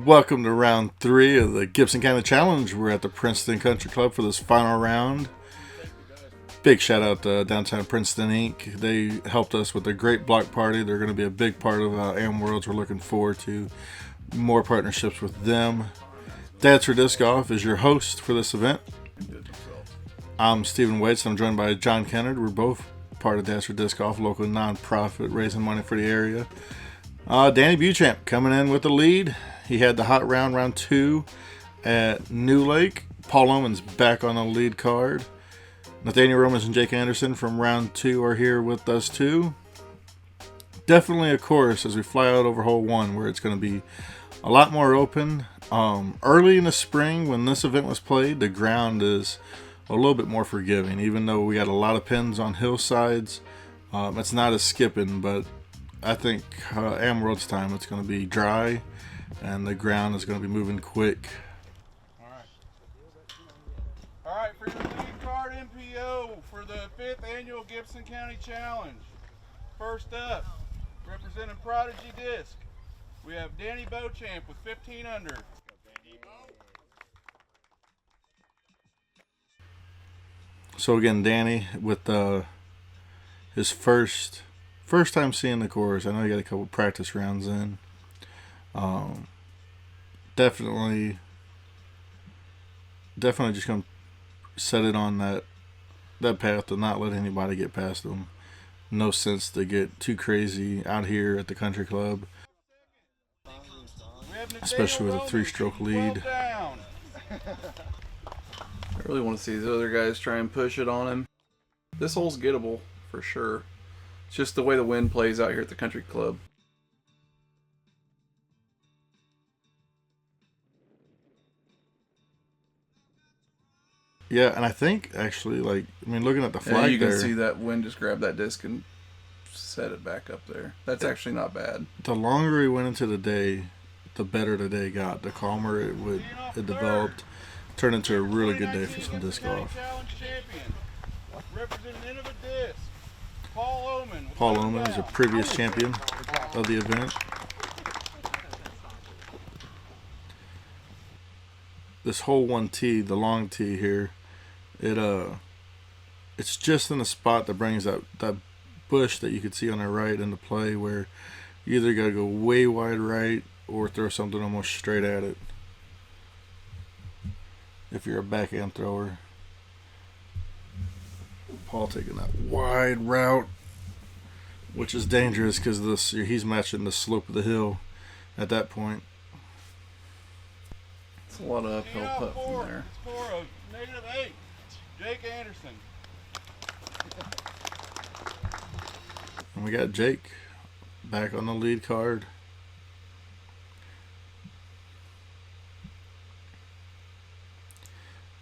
Welcome to round 3 of the Gibson County Challenge. We're at the Princeton Country Club for this final round. Big shout out to Downtown Princeton Inc. They helped us with a great block party. They're going to be a big part of AM Worlds. We're looking forward to more partnerships with them. Dad's for Disc Golf is your host for this event. I'm Stephen Waits. I'm joined by Jon Kennard. We're both part of Dad's for Disc Golf, a local nonprofit raising money for the area. Danny Beauchamp coming in with the lead. He had the hot round 2 at New Lake. Paul Oman's back on the lead card. Nathaniel Romans and Jake Anderson from round 2 are here with us too. Definitely a course as we fly out over hole 1 where it's going to be a lot more open. Early in the spring when this event was played, the ground is a little bit more forgiving. Even though we got a lot of pins on hillsides, it's not as skipping, but I think AM World's time it's going to be dry and the ground is going to be moving quick. All right, for your lead card MPO for the 5th annual Gibson County Challenge. First up, representing Prodigy Disc, we have Danny Beauchamp with 15 under. So again, Danny with his first time seeing the course. I know he got a couple practice rounds in. Definitely just gonna set it on that path to not let anybody get past them. No sense to get too crazy out here at the country club, especially with a 3-stroke lead. I really want to see these other guys try and push it on him. This hole's gettable for sure. It's just the way the wind plays out here at the country club. Yeah, and I think actually, looking at the flag, you can there, see that wind just grab that disc and set it back up there. That's actually not bad. The longer we went into the day, the better the day got. The calmer it developed. Turned into a really good day for some disc golf. Paul Oman is a previous champion of the event. This hole 1 tee, the long tee here, it's just in a spot that brings that bush that you could see on the right into play, where you either got to go way wide right or throw something almost straight at it if you're a backhand thrower. Paul taking that wide route, which is dangerous because he's matching the slope of the hill at that point. It's a lot of uphill putt from there. Score of -8. Jake Anderson. And we got Jake back on the lead card.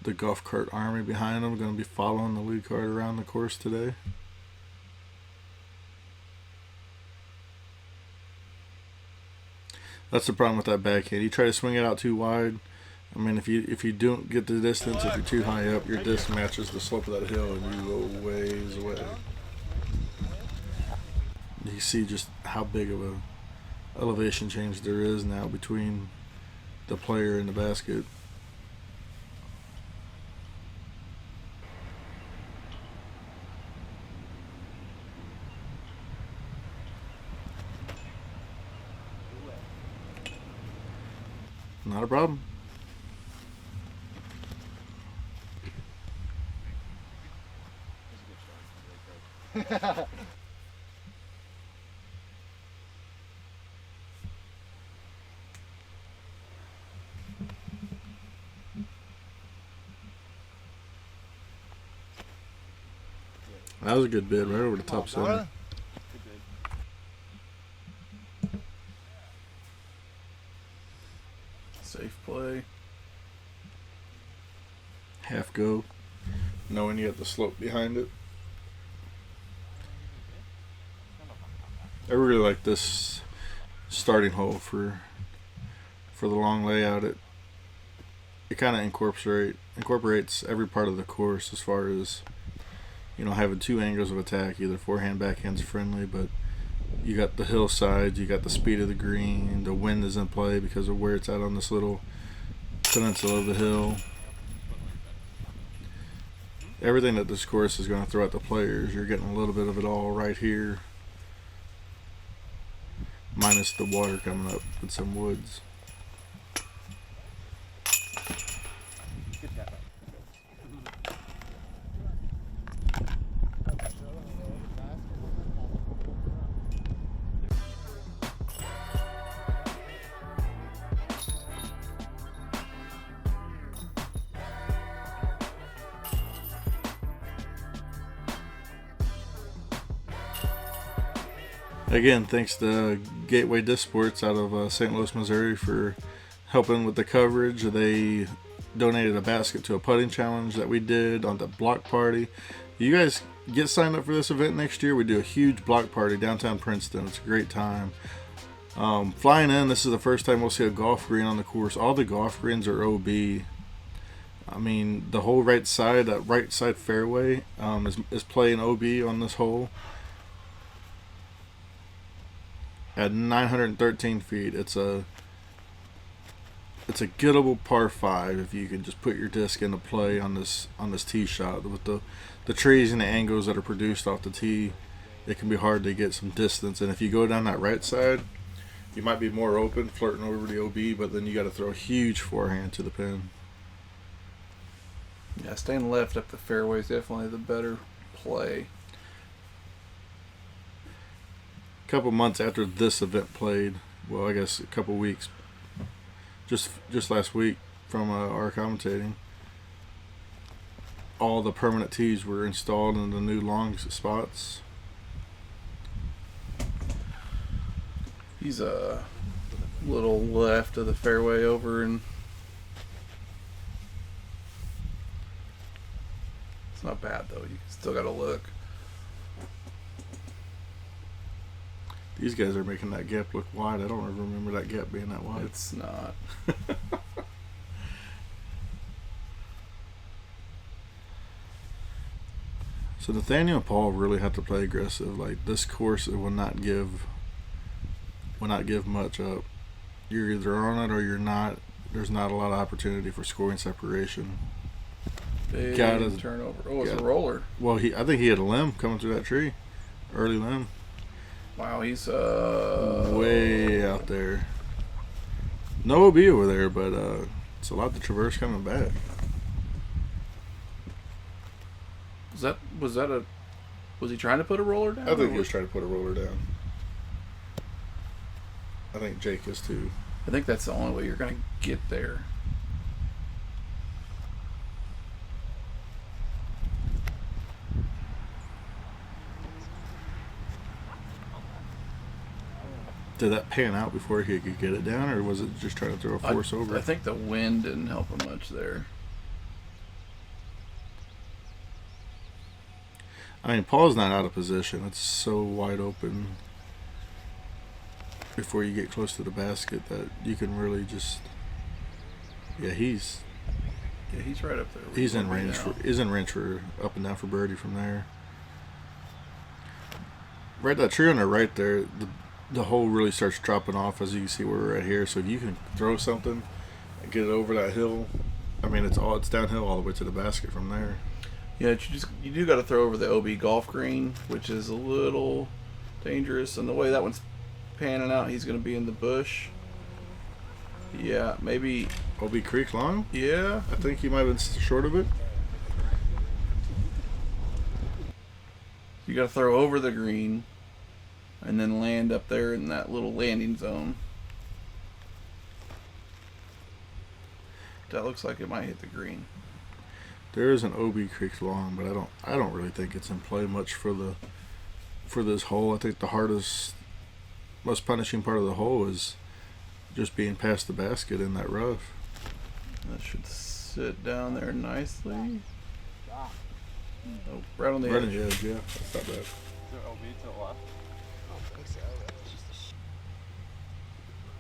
The golf cart army behind him going to be following the lead card around the course today. That's the problem with that backhand. You try to swing it out too wide. I mean, if you don't get the distance, if you're too high up, your disc matches the slope of that hill and you go ways away. You see just how big of a elevation change there is now between the player and the basket. Not a problem. That was a good bid, right over the top center. Safe play. Half go, knowing you have the slope behind it. I really like this starting hole for the long layout. It kind of incorporates every part of the course as far as, having 2 angles of attack, either forehand, backhand's friendly, but You got the hillsides, you got the speed of the green, the wind is in play because of where it's at on this little peninsula of the hill. Everything that this course is going to throw at the players, you're getting a little bit of it all right here. Minus the water coming up with some woods. Again, thanks to Gateway Disc Sports out of St. Louis, Missouri for helping with the coverage. They donated a basket to a putting challenge that we did on the block party. You guys get signed up for this event next year. We do a huge block party downtown Princeton. It's a great time. Flying in, this is the first time we'll see a golf green on the course. All the golf greens are OB. I mean, the whole right side, that right side fairway is playing OB on this hole. At 913 feet, it's a gettable par 5 if you can just put your disc into play on this tee shot. With the trees and the angles that are produced off the tee, it can be hard to get some distance. And if you go down that right side, you might be more open, flirting over the OB, but then you got to throw a huge forehand to the pin. Yeah, staying left up the fairway is definitely the better play. Couple months after this event played, well, I guess a couple weeks, just last week from our commentating, all the permanent tees were installed in the new long spots. He's a little left of the fairway over, and it's not bad though. You still got to look. These guys are making that gap look wide. I don't ever remember that gap being that wide. It's not. So Nathaniel and Paul really have to play aggressive. Like, this course, it will not give much up. You're either on it or you're not. There's not a lot of opportunity for scoring separation. Big Gotta turnover. Oh, it's a roller. Well, I think he had a limb coming through that tree, early limb. Wow, he's way out there. No OB over there, but it's a lot to traverse coming back. Was he trying to put a roller down? I think he was trying to put a roller down. I think Jake is too. I think that's the only way you're going to get there. Did that pan out before he could get it down, or was it just trying to throw a force over? I think the wind didn't help him much there. I mean, Paul's not out of position. It's so wide open before you get close to the basket that you can really just... Yeah, he's right up there. He's in range for up and down for birdie from there. Right, that tree on the right there, the hole really starts dropping off, as you can see where we're at here. So if you can throw something and get it over that hill, I mean, it's downhill all the way to the basket from there. Yeah, you do got to throw over the OB golf green, which is a little dangerous. And the way that one's panning out, he's going to be in the bush. Yeah, maybe OB Creek long? Yeah, I think he might have been short of it. You got to throw over the green and then land up there in that little landing zone. That looks like it might hit the green. There is an OB Creek long, but I don't really think it's in play much for this hole. I think the hardest, most punishing part of the hole is just being past the basket in that rough. That should sit down there nicely. Oh, right on the right edge. On the edge, yeah. That's not bad. Is there OB to the left? I don't think so.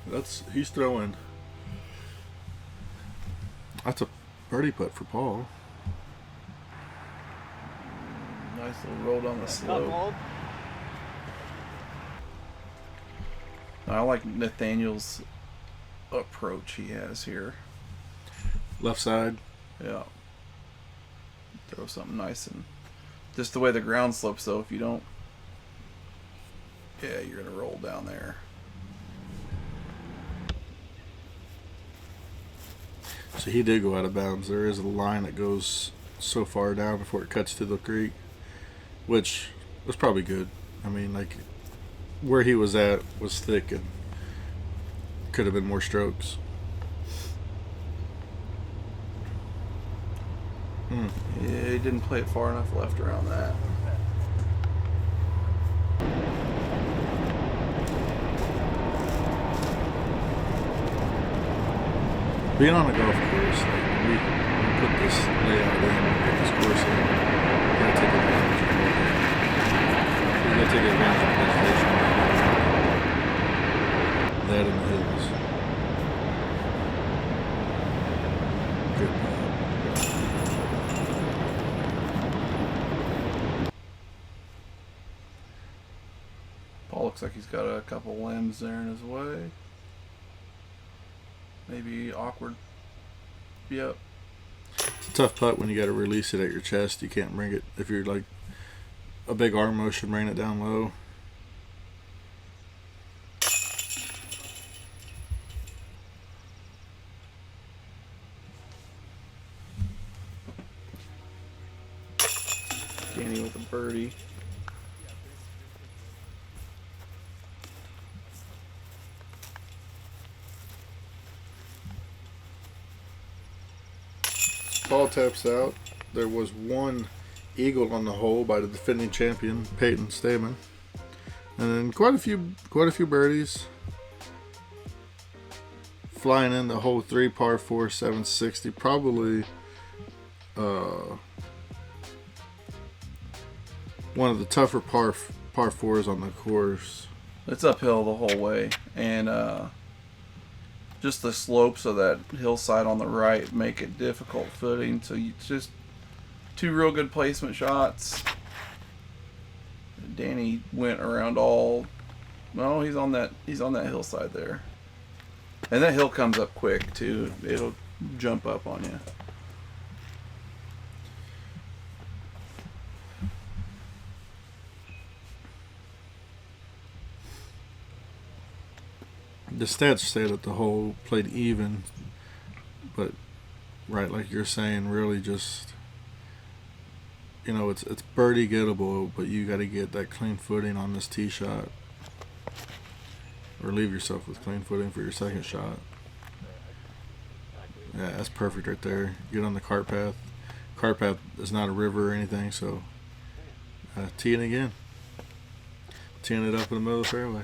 That's he's throwing. That's a birdie putt for Paul. Nice little roll down the slope. I like Nathaniel's approach he has here. Left side. Yeah. Throw something nice and just the way the ground slopes though, if you don't, yeah, you're gonna roll down there. So he did go out of bounds. There is a line that goes so far down before it cuts to the creek, which was probably good. I mean, like, where he was at was thick and could have been more strokes. Yeah, he didn't play it far enough left around that. Being on a golf course, like, we put this layout in, we put this course in, you gotta take advantage of it. You gotta take advantage of the vegetation. That in the hills. Good putt. Paul looks like he's got a couple limbs there in his way. Maybe awkward. Yep. It's a tough putt when you got to release it at your chest. You can't bring it, if you're like a big arm motion, bring it down low. Danny with a birdie. Ball taps out. There was one eagle on the hole by the defending champion, Peyton Stamen, and then quite a few birdies. Flying in the hole 3, par 4, 760. Probably one of the tougher par 4s on the course. It's uphill the whole way, and just the slopes of that hillside on the right make it difficult footing. So you just 2 real good placement shots. Danny went around all. No, he's on that hillside there, and that hill comes up quick too. It'll jump up on you. The stats say that the hole played even, but right, like you're saying, really just, you know, it's birdie gettable, but you got to get that clean footing on this tee shot, or leave yourself with clean footing for your second shot. Yeah, that's perfect right there. Get on the cart path. Cart path is not a river or anything, so teeing again. Teeing it up in the middle of the fairway.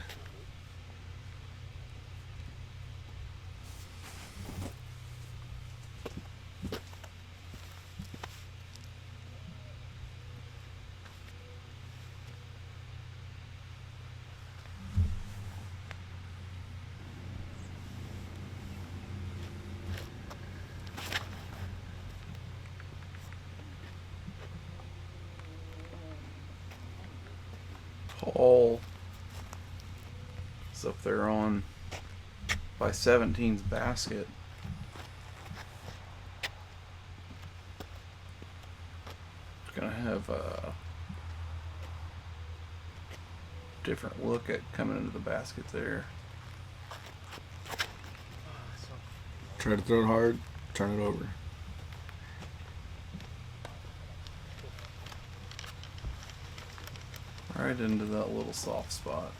Paul is up there on by 17's basket. It's gonna have a different look at coming into the basket there. Try to throw it hard, turn it over. Right into that little soft spot.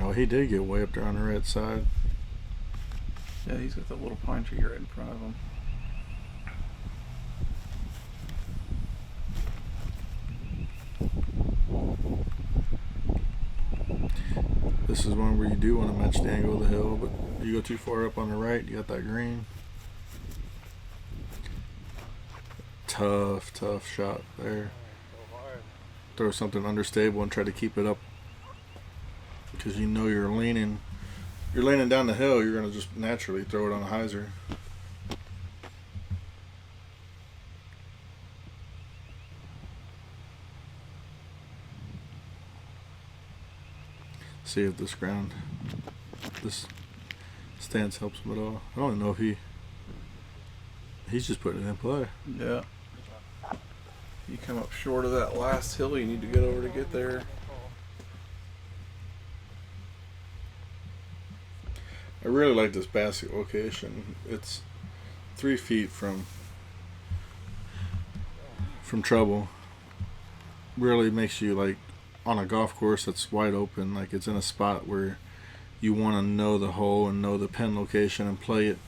Oh, he did get way up there on the right side. Yeah, he's got that little pine tree right in front of him. This is one where you do want to match the angle of the hill, but you go too far up on the right, you got that green. Tough shot there. throw something understable and try to keep it up, because you know you're leaning down the hill, you're going to just naturally throw it on a hyzer. See if this stance helps him at all. I don't know if he's just putting it in play. Yeah. You come up short of that last hill you need to get over to get there. I really like this basket location. It's 3 feet from trouble. Really makes you, like, on a golf course that's wide open, like it's in a spot where you want to know the hole and know the pin location and play it.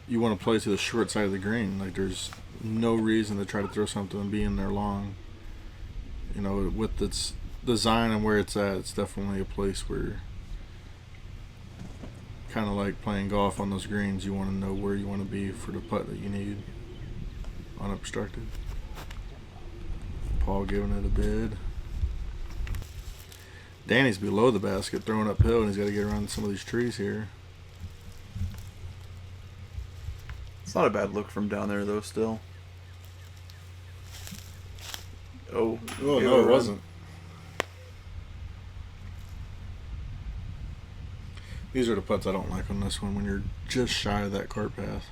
You want to play to the short side of the green. Like, there's no reason to try to throw something and be in there long. You know, with its design and where it's at, it's definitely a place where, kind of like playing golf on those greens, you want to know where you want to be for the putt that you need unobstructed. Paul giving it a bid. Danny's below the basket throwing uphill, and he's got to get around some of these trees here. It's not a bad look from down there, though, still. Oh no, it wasn't. These are the putts I don't like on this one, when you're just shy of that cart path.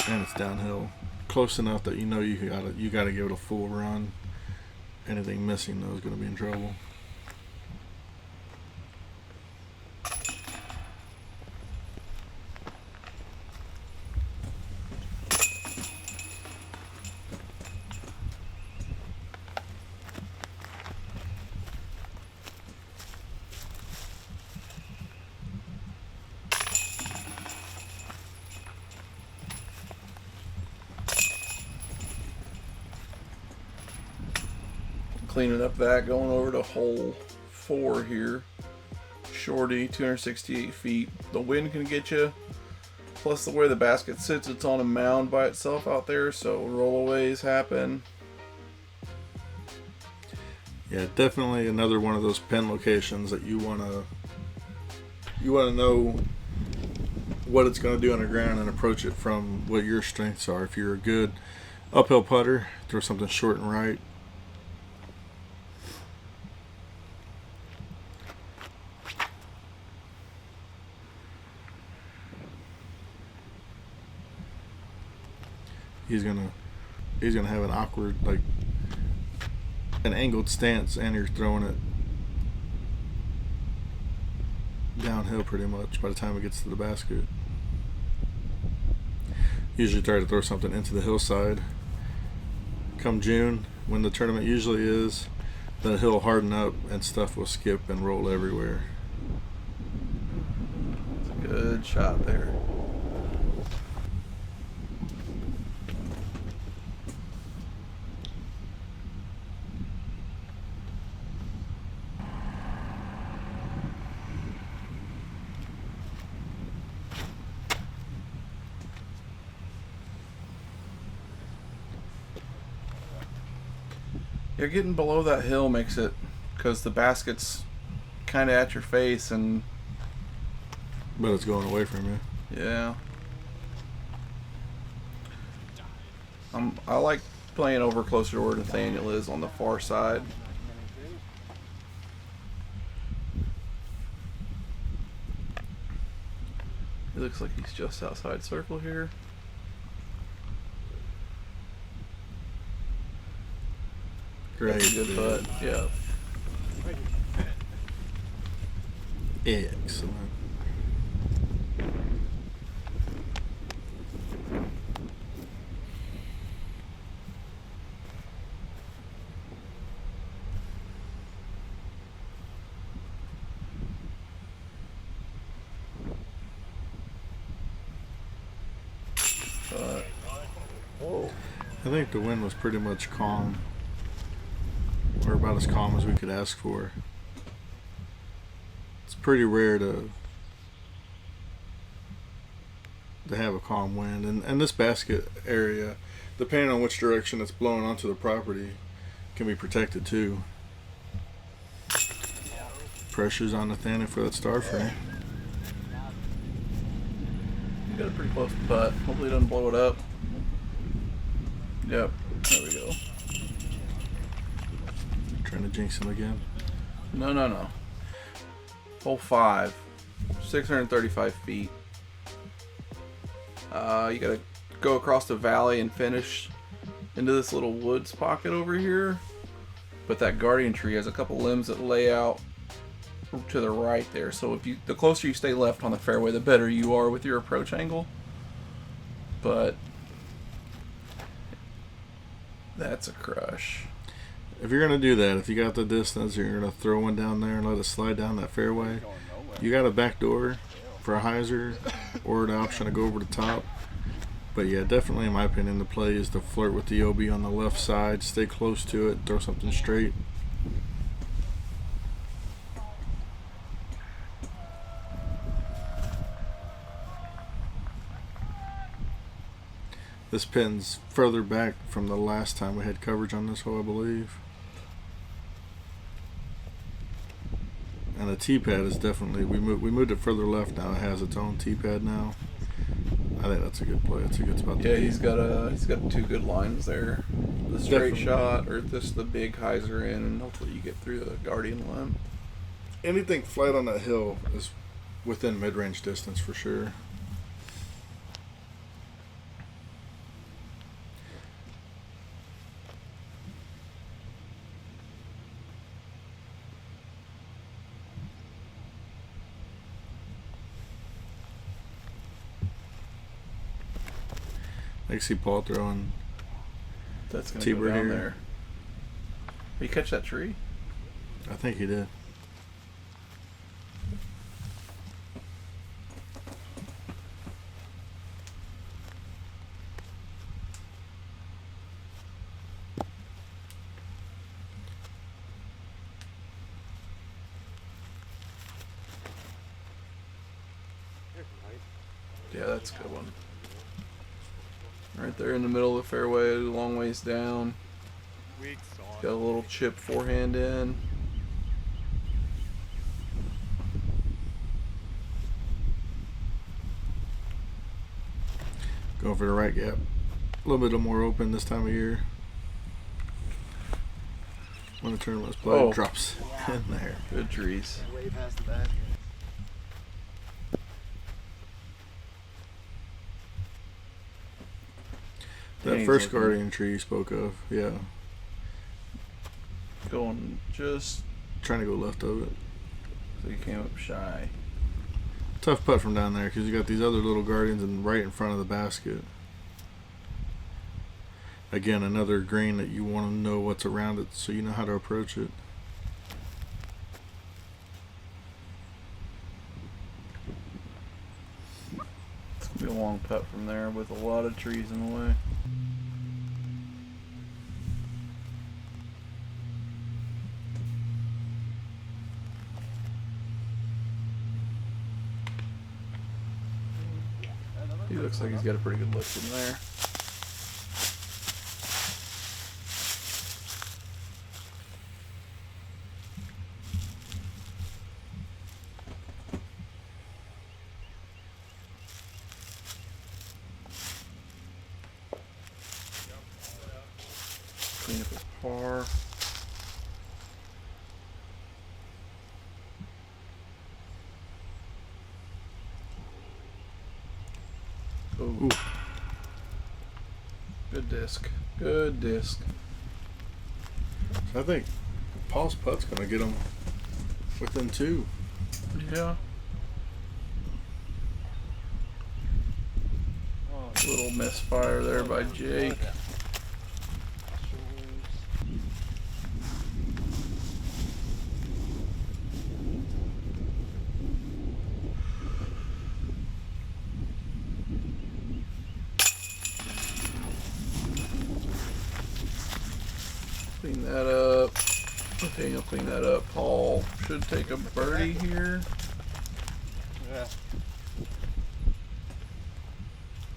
And it's downhill. Close enough that you know you gotta give it a full run. Anything missing, though, is going to be in trouble. Cleaning up that, going over to hole 4 here. Shorty, 268 feet. The wind can get you. Plus the way the basket sits, it's on a mound by itself out there, so rollaways happen. Yeah, definitely another one of those pin locations that you wanna know what it's gonna do on the ground and approach it from what your strengths are. If you're a good uphill putter, throw something short and right. He's gonna have an awkward, like, an angled stance, and you're throwing it downhill pretty much by the time it gets to the basket. Usually try to throw something into the hillside. Come June, when the tournament usually is, the hill will harden up and stuff will skip and roll everywhere. It's a good shot there. You're getting below that hill makes it, because the basket's kind of at your face, and But it's going away from you. yeah. I like playing over closer to where Nathaniel is on the far side. It looks like he's just outside circle here. Great. That's a good putt. Yeah. Excellent. I think the wind was pretty much calm, or about as calm as we could ask for. It's pretty rare to have a calm wind, and this basket area, depending on which direction it's blowing onto the property, Can be protected too. Pressure's on Nathaniel for that star frame. You got a pretty close putt. Hopefully it doesn't blow it up. Yep, there we go. Trying to jinx him again. No. Hole 5, 635 feet. You gotta go across the valley and finish into this little woods pocket over here. But that guardian tree has a couple limbs that lay out to the right there. So if the closer you stay left on the fairway, the better you are with your approach angle. But that's a crush. If you're going to do that, if you got the distance, you're going to throw one down there and let it slide down that fairway. You got a back door for a hyzer or the option to go over the top. But yeah, definitely in my opinion, the play is to flirt with the OB on the left side, stay close to it, throw something straight. This pin's further back from the last time we had coverage on this hole, I believe. And the T-pad is definitely, we moved it further left now. It has its own T-pad now. I think that's a good play. That's a good spot to Yeah, be. he's got two good lines there. The straight Definitely. shot, or just the big hyzer in, and hopefully you get through the guardian limb. Anything flat on that hill is within mid-range distance for sure. I can see Paul throwing. That's gonna T-bird go down here. there. Did you catch that tree? I think he did. Yeah, that's a good one. Right there in the middle of the fairway, a long ways down. Got a little chip forehand in. Going for the right gap. A little bit more open this time of year. When the tournament's played, Oh. drops in there. Good trees. Way past the basket. That He's first looking- guardian tree you spoke of, yeah. Going just Trying to go left of it. so you came up shy. Tough putt from down there because you got these other little guardians right in front of the basket. Again, another green that you want to know what's around it so you know how to approach it. It's gonna be a long putt from there with a lot of trees in the way. He looks like he's got a pretty good lift from there. Clean up his par. Ooh. Good disc. Good disc. So I think Paul's putt's going to get him within two. Yeah. Little misfire there by Jake. Clean that up. Nathaniel, clean that up. Paul should take a birdie here. Yeah.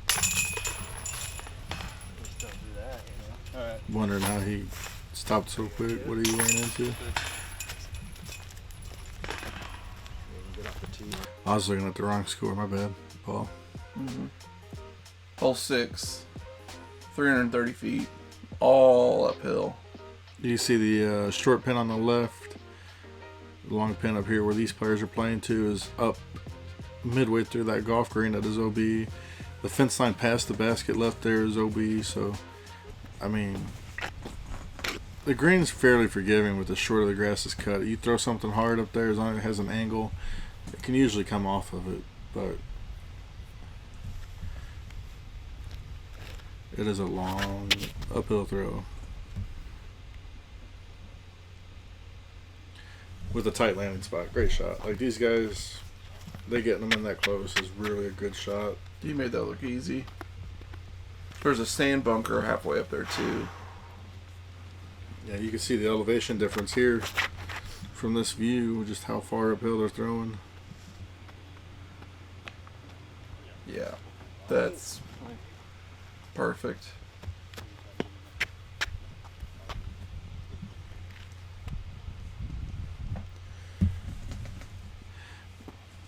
Just don't do that, you know. All right. Wondering how he Stopped so quick. What are you running into? I was looking at the wrong score. My bad, Paul. Hole 6, 330 feet, all uphill. You see the short pin on the left. The long pin up here where these players are playing to is up midway through that golf green. That is OB. The fence line past the basket left there is OB. So, I mean, the green's fairly forgiving with the shorter the grass is cut. You throw something hard up there, as long as it has an angle, it can usually come off of it. But it is a long uphill throw. With a tight landing spot. Great shot. Like, these guys, they getting them in that close is really a good shot. You made that look easy. There's a sand bunker halfway up there too. Yeah, you can see the elevation difference here from this view, just how far uphill they're throwing. Yeah, that's perfect.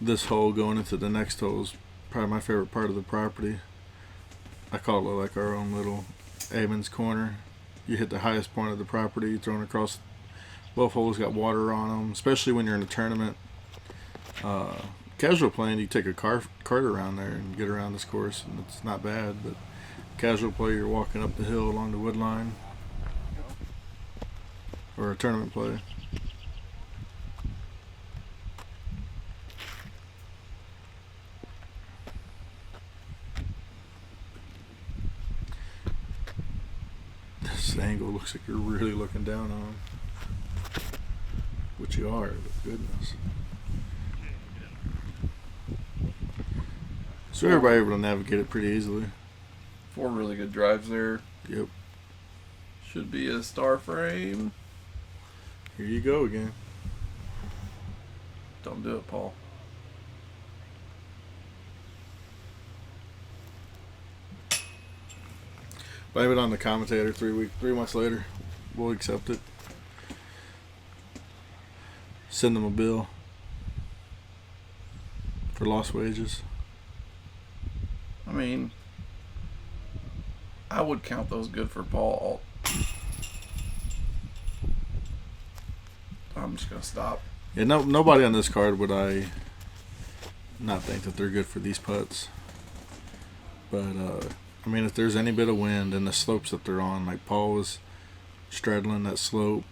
This hole going into the next hole is probably my favorite part of the property. I call it like our own little Amon's Corner. You hit the highest point of the property, thrown across. Both holes got water on them, especially when you're in a tournament. Casual playing, you take a cart around there and get around this course, and it's not bad. But casual play, you're walking up the hill along the wood line, or a tournament play. This angle looks like you're really looking down on them, which you are, but goodness. So everybody able to navigate it pretty easily. 4 really good drives there. Yep. Should be a star frame. Here you go again. Don't do it, Paul. Blame it on the commentator. 3 months later, we'll accept it. Send them a bill for lost wages. I mean, I would count those good for Paul. I'm just gonna stop. Yeah, nobody on this card would I not think that they're good for these putts. But I mean, if there's any bit of wind and the slopes that they're on, like Paul was straddling that slope,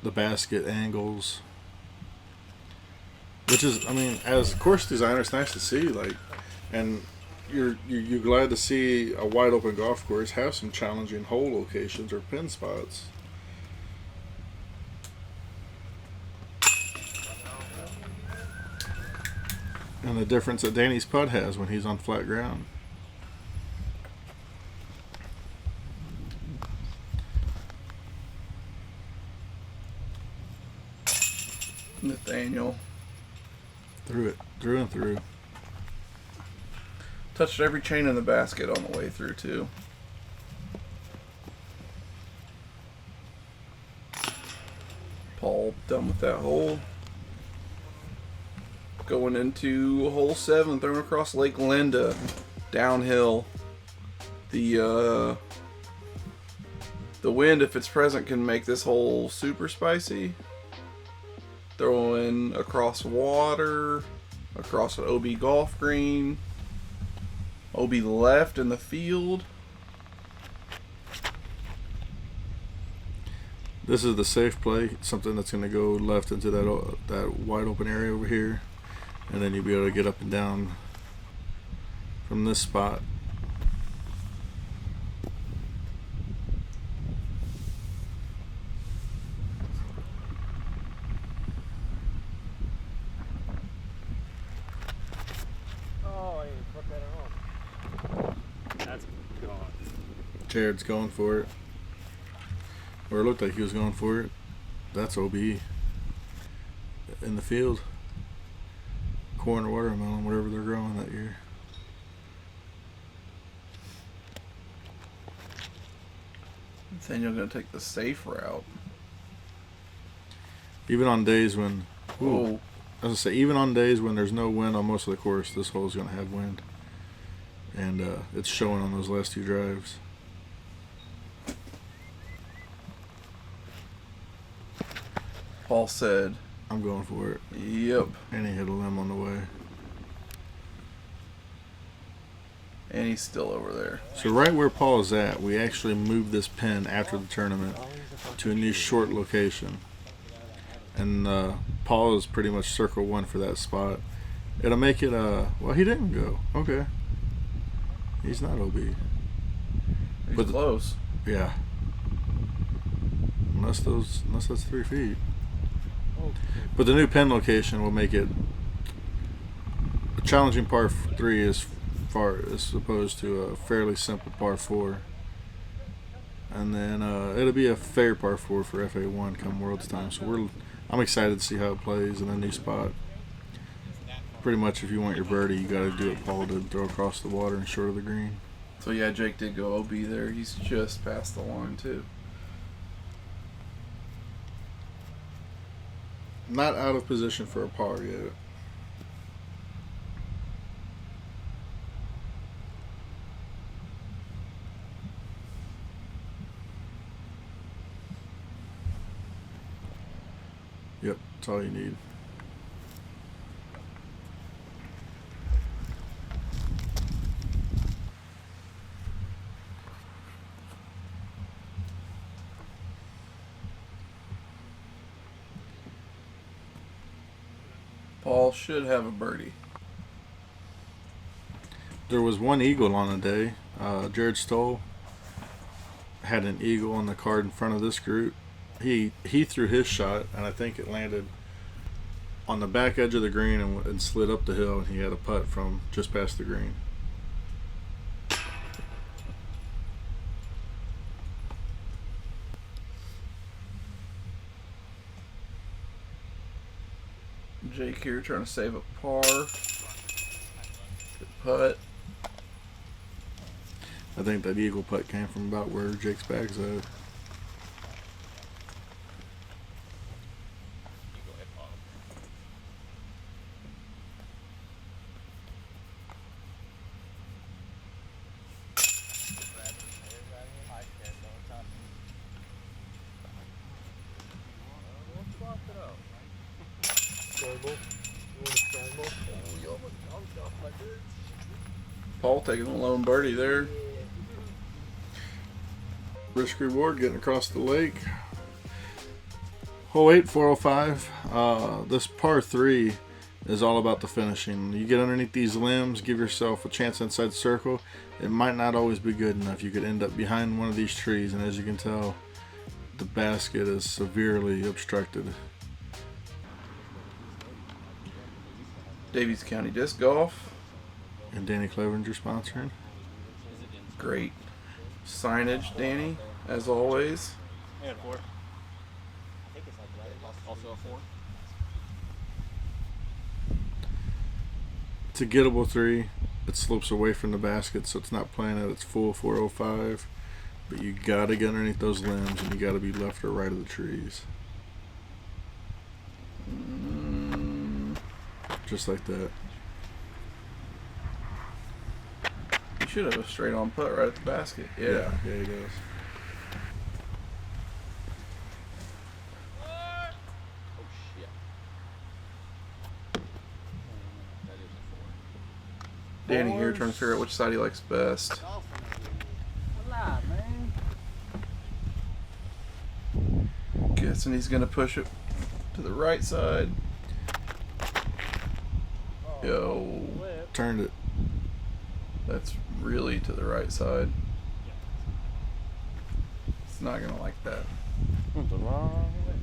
the basket angles, which is, I mean, as a course designer, it's nice to see. Like, and you're glad to see a wide open golf course have some challenging hole locations or pin spots. And the difference that Danny's putt has when he's on flat ground. Nathaniel Through and through. touched every chain in the basket on the way through too. Paul done with that hole. Going into hole 7, thrown across Lake Linda, downhill. The wind, if it's present, can make this hole super spicy. Throwing across water, across an OB golf green, OB left in the field. This is the safe play, something that's going to go left into that wide open area over here, and then you'll be able to get up and down from this spot. Jared's going for it. Or it looked like he was going for it. That's OB. In the field. Corn or watermelon, whatever they're growing that year. Nathaniel gonna take the safe route. Even on days when, Ooh. as I say, even on days when there's no wind on most of the course, this hole is going to have wind. And it's showing on those last 2 drives. Paul said, I'm going for it. yep. And he hit a limb on the way. And he's still over there. So right where Paul is at, we actually moved this pin after the tournament to a new short location. And Paul is pretty much circle 1 for that spot. It'll make it, well, he didn't go. Okay. He's not OB. He's But close. Yeah. Unless that's 3 feet. But the new pin location will make it a challenging par 3 as opposed to a fairly simple par 4. And then it'll be a fair par 4 for FA1 come World's time. So I'm excited to see how it plays in a new spot. Pretty much if you want your birdie, you got to do what Paul did, throw across the water and short of the green. So yeah, Jake did go OB there. He's just past the line too. Not out of position for a par yet. Yep, that's all you need. Paul should have a birdie. There was one eagle on the day. Jared Stoll had an eagle on the card in front of this group. He threw his shot, and I think it landed on the back edge of the green and slid up the hill, and he had a putt from just past the green. Jake here trying to save a par. Good putt. I think that eagle putt came from about where Jake's bag's at. Paul taking a lone birdie there. Risk reward getting across the lake. Hole 8, 405. This par 3 is all about the finishing. You get underneath these limbs, give yourself a chance inside the circle. It might not always be good enough. You could end up behind one of these trees, and as you can tell, the basket is severely obstructed. Davies County Disc Golf. And Danny Clevenger sponsoring. Great signage, Danny, as always. And 4. I think it's also a 4. It's a gettable 3. It slopes away from the basket, so it's not playing at its full 405. But you gotta get underneath those limbs, and you gotta be left or right of the trees. Just like that. You should have a straight on putt right at the basket. Yeah. Yeah, he does. Oh shit. That is a 4. Danny here trying to figure out which side he likes best. Guessing he's going to push it to the right side. Yo. Turned it. That's really to the right side. It's not going to like that. Went the wrong way.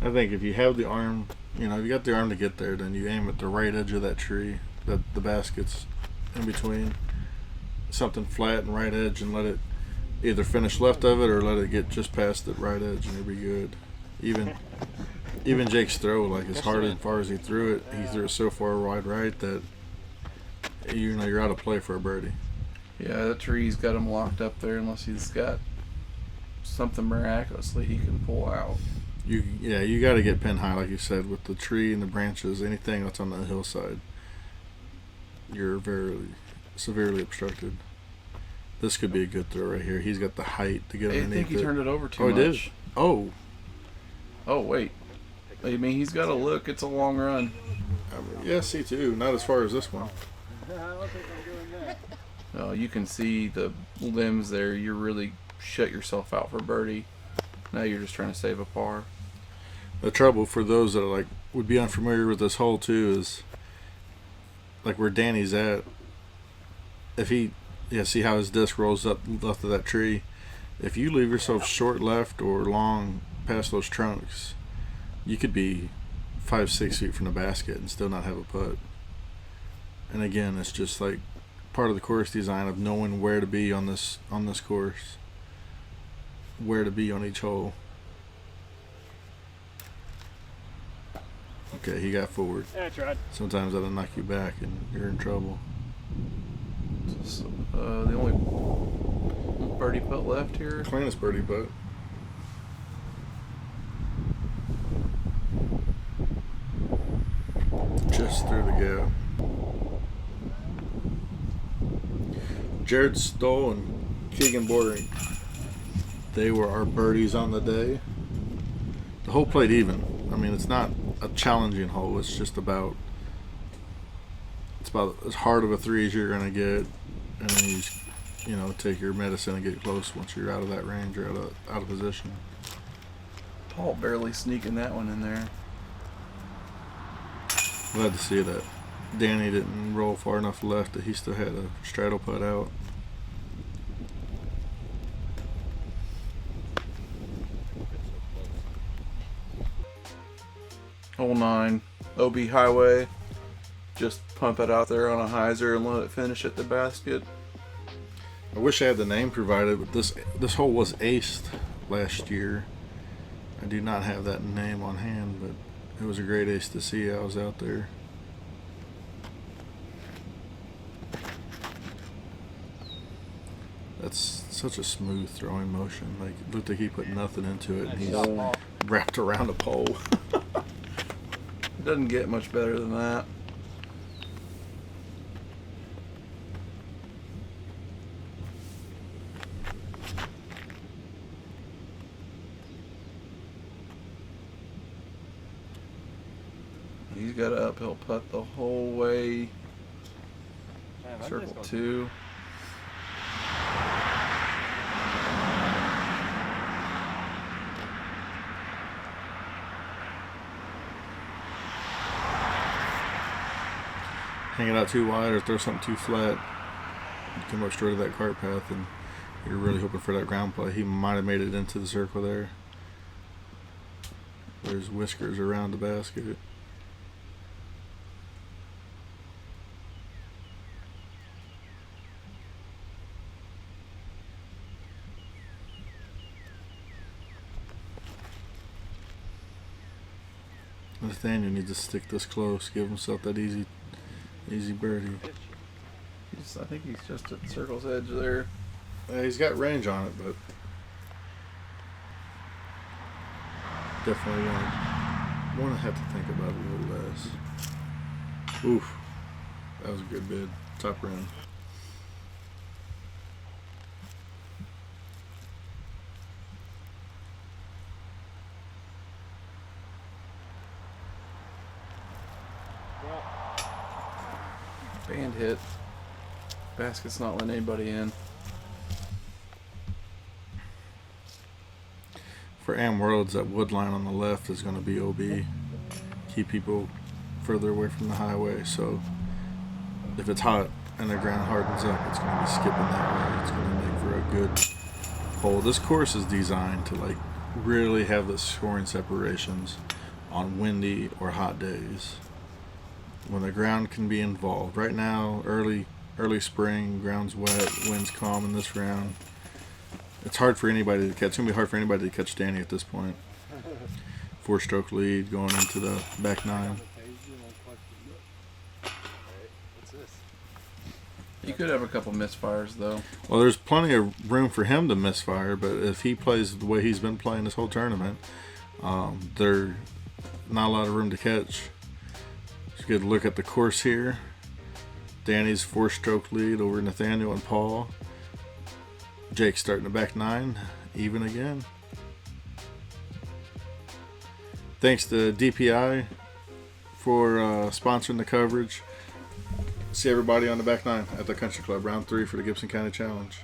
I think if you have the arm, if you got the arm to get there, then you aim at the right edge of that tree, that the basket's in between, something flat and right edge, and let it either finish left of it or let it get just past the right edge, and you'll be good. Even Jake's throw, like as hard as far as he threw it so far wide right that you're out of play for a birdie. Yeah, that tree's got him locked up there unless he's got something miraculously he can pull out. You got to get pin high, like you said, with the tree and the branches. Anything that's on the hillside, you're very severely obstructed. This could be a good throw right here. He's got the height to get underneath it. I think he turned it over too much. much. Oh, he did? Oh. Oh, wait. I mean, he's got to look. It's a long run. Yeah, C2. Not as far as this one. I don't think I'm doing that. Oh, you can see the limbs there. You really shut yourself out for birdie. Now you're just trying to save a par. The trouble for those that would be unfamiliar with this hole too is like where Danny's at. If he, see how his disc rolls up left of that tree. If you leave yourself short left or long past those trunks, you could be 5-6 feet from the basket and still not have a putt. And again, it's just like part of the course design of knowing where to be on this course, where to be on each hole. Okay, he got forward. Yeah, I tried. Sometimes that'll knock you back and you're in trouble. So, the only birdie putt left here. Cleanest birdie putt. Just through the gap. Jared Stoll and Keegan Bordering, they were our birdies on the day. The hole played even. I mean, it's not a challenging hole. It's just about as hard of a three as you're gonna get, and then you take your medicine and get close once you're out of that range or out of position. Paul barely sneaking that one in there. Glad to see that Danny didn't roll far enough left that he still had a straddle putt out. Hole 9, OB Highway. Just pump it out there on a hyzer and let it finish at the basket. I wish I had the name provided, but this hole was aced last year. I do not have that name on hand, but it was a great ace to see. I was out there. That's such a smooth throwing motion. Like, it looked like he put nothing into it, and he's wrapped around a pole. It doesn't get much better than that. He's got an uphill putt the whole way. Man, Circle 2. Hang it out too wide or throw something too flat. You come up straight to that cart path, and you're really hoping for that ground play. He might have made it into the circle there. There's whiskers around the basket. Nathaniel needs to stick this close, give himself that easy birdie. I think he's just at the circle's edge there. He's got range on it, but definitely want to have to think about it a little less. Oof, that was a good bid. Top round. Band hit. Basket's not letting anybody in. For Am Worlds, that wood line on the left is going to be OB. Keep people further away from the highway. So if it's hot and the ground hardens up, it's going to be skipping that way. It's going to make for a good hole. This course is designed to really have the scoring separations on windy or hot days, when the ground can be involved. Right now, early spring, ground's wet, wind's calm in this round. It's hard for anybody to catch. It's going to be hard for anybody to catch Danny at this point. 4-stroke lead going into the back nine. You could have a couple misfires though. Well, there's plenty of room for him to misfire, but if he plays the way he's been playing this whole tournament, there's not a lot of room to catch. Just get a look at the course here. Danny's 4-stroke lead over Nathaniel and Paul. Jake's starting the back nine, even again. Thanks to DPI for sponsoring the coverage. See everybody on the back nine at the Country Club, round 3 for the Gibson County Challenge.